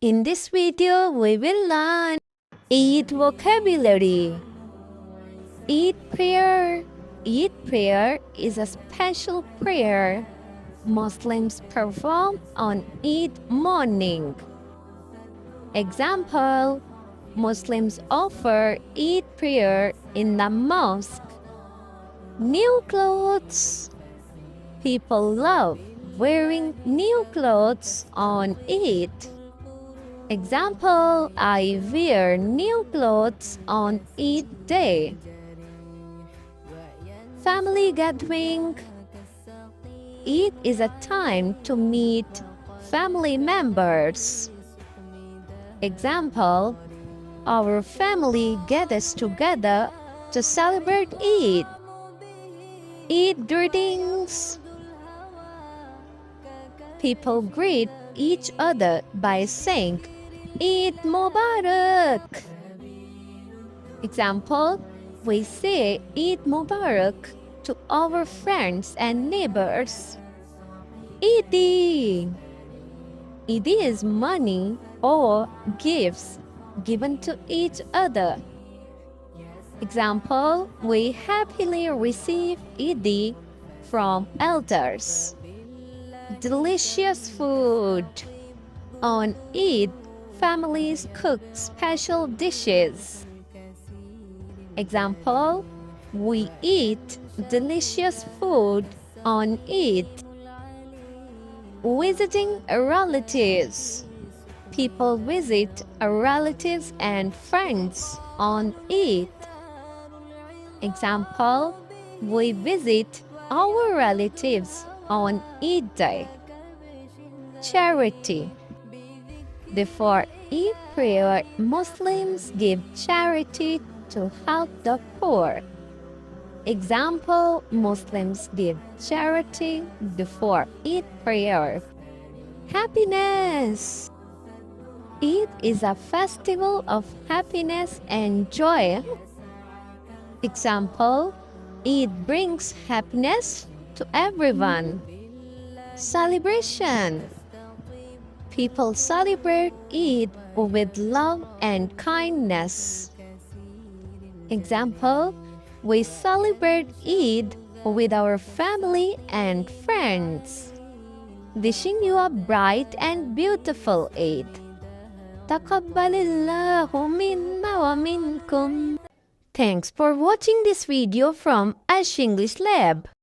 In this video, we will learn Eid vocabulary. Eid prayer. Eid prayer is a special prayer Muslims perform on Eid morning. Example, Muslims offer Eid prayer in the mosque. New clothes. People love wearing new clothes on Eid. Example, I wear new clothes on Eid day. Family gathering. Eid is a time to meet family members. Example, our family gathers together to celebrate Eid. Eid greetings. People greet each other by saying Eid Mubarak. Example, we say Eid Mubarak to our friends and neighbors. Eid. Eid is money or gifts given to each other. Example, we happily receive Eid from elders. Delicious food. On Eid, families cook special dishes. Example, we eat delicious food on Eid. Visiting relatives. People visit relatives and friends on Eid. Example, we visit our relatives on Eid day. Charity. Before Eid prayer, Muslims give charity to help the poor. Example, Muslims give charity before Eid prayer. Happiness. Eid is a festival of happiness and joy. Example, Eid brings happiness to everyone. Celebration. People celebrate Eid with love and kindness. Example, we celebrate Eid with our family and friends. Wishing you a bright and beautiful Eid. Taqabbalillahu minna wa minkum. Thanks for watching this video from Ash English Lab.